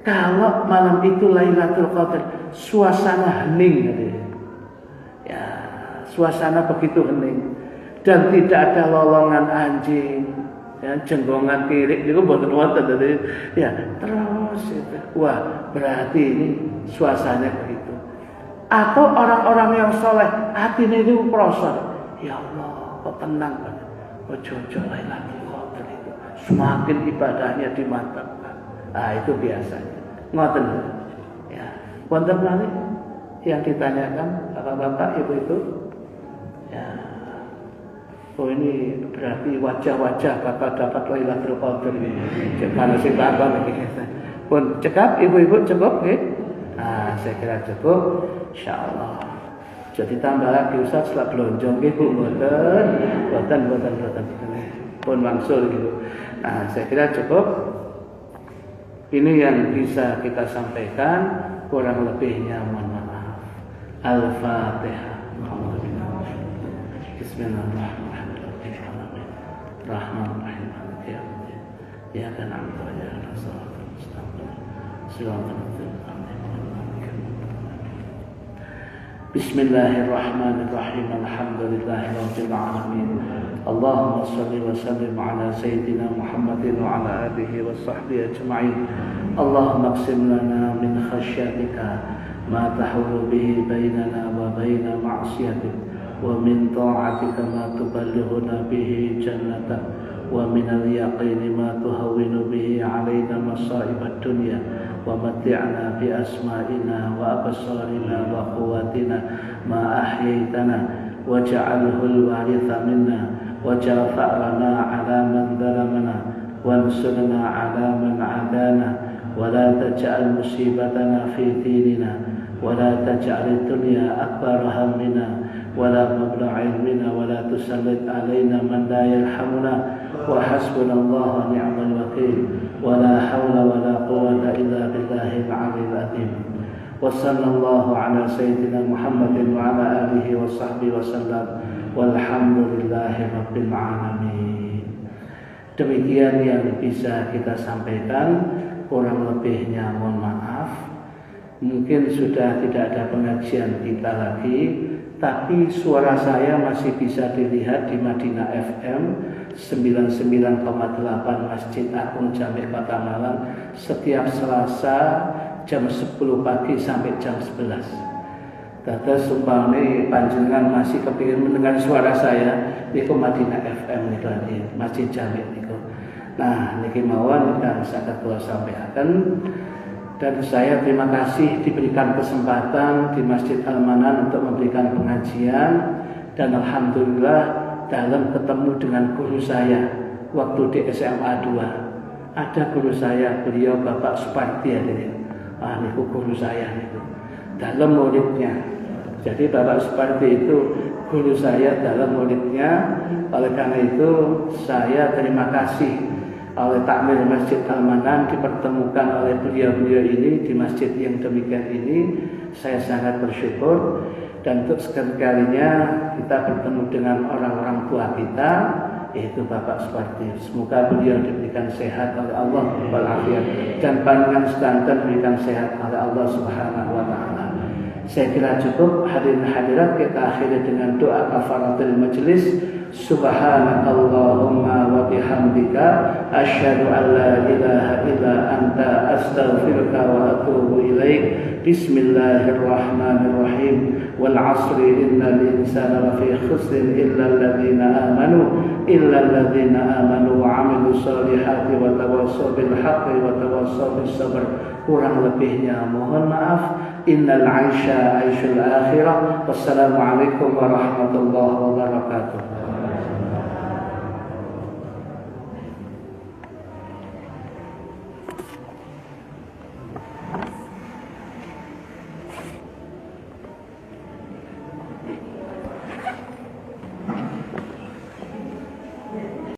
kalau malam itu Lailatul Qadar suasana hening ya, suasana begitu hening dan tidak ada lolongan anjing, ya, jenggongan kiri itu mboten wonten tadi. Ya, terus itu. Wah, berarti ini suasananya begitu. Atau orang-orang yang soleh hatinya itu krasa, ya Allah, kok tenang banget. Ojo-ojo Lailatul Qadar itu semakin ibadahnya dimantapkan. Ah, itu biasanya. Ngoten. Ya, wonten malih yang ditanyakan bapak-bapak, ibu-ibu. Ya. Oh, ini berarti wajah-wajah bapak dapat Lailatul Qadar ini. Jangan sing bapak iki. Pun cekap ibu-ibu cukup nggih? Nah, saya kira cukup. Insyaallah. Jadi tambah lagi Ustaz setelah belonjong nggih Bu, mboten. Pun mangsul gitu. Nah, saya kira cukup. Ini yang bisa kita sampaikan, kurang lebihnya mohon maaf. Al-Fatihah. Bismillahirrahmanirrahim. Rahmanirrahim. Ya kan ya Bismillahirrahmanirrahim. Alhamdulillahirabbil alamin. Allahumma shalli wa sallim ala sayyidina Muhammadin wa ala alihi wa sahbihi ajma'in. Allahumma qsim lana min khasyatika ma tahulu bihi bainana wa baina ma'siyatik wa min ta'atika ma tuballighuna bihi jannatak wa min al-yaqini ma tuhawwinu bihi 'alaina masa'ib ad-dunya wa matti'na bi asma'ina wa absarina wa quwwatina ma ahyaytana waj'alhu al-waritha minna waj'al fa'rana 'ala man dhalamana wansurna 'ala man 'adana wa la taj'al musibatana fi dinina wa la taj'al ad-dunya akbar hammina wa la mablagha 'ilmina wa la tusallit 'alaina man la yarhamuna wa hasbunallahu wa ni'mal wakeel wa la hawla wa la quwwata illa billahil 'aliyyil 'azim. Wa sallallahu ala sayyidina Muhammadin wa ala alihi wa sahbihi wa sallam walhamdulillahi rabbil alamin. Demikian yang bisa kita sampaikan, kurang lebihnya mohon maaf. Mungkin sudah tidak ada pengajian kita lagi, tapi suara saya masih bisa dilihat di Madinah FM 99,8 Masjid Agung Jami Kota Malang setiap Selasa jam 10 pagi sampai jam 11. Dados umpamane panjenengan masih kepingin mendengar suara saya niku Madinah FM niku Masjid Jami niku. Nah, niki mawon ingkang saged kula sampaikan. Dan saya terima kasih diberikan kesempatan di Masjid Al-Manan untuk memberikan pengajian. Dan alhamdulillah dalam ketemu dengan guru saya waktu di SMA 2. Ada guru saya, beliau Bapak Supardi ya. Niku guru saya niku. Dalam muridnya. Jadi Bapak Supardi itu guru saya dalam muridnya. Oleh karena itu saya terima kasih oleh takmir Masjid Al-Manan dipertemukan oleh beliau-beliau ini di masjid yang demikian ini. Saya sangat bersyukur. Dan untuk sekali-kalinya kita bertemu dengan orang-orang tua kita yaitu Bapak Supardi. Semoga beliau diberikan sehat oleh Allah walafiat dan panjang sedanten diberikan sehat oleh Allah Subhanahu wa taala. Saya kira cukup. Hadirin hadirat, kita akhiri dengan doa kafaratul majlis. Subhanakallahumma wa bihamdika asyhadu an la ilaha illa anta astaghfiruka wa atubu ilaik. Bismillahirrahmanirrahim. Wal 'asri innal insana lafi khusrin illa alladhina amanu wa 'amilus solihati wa tawassaw bil haqqi wa tawassaw bis sabr. Kurang lebihnya mohon maaf. Innal 'aisha 'aishul akhirah. Wassalamualaikum warahmatullahi wabarakatuh.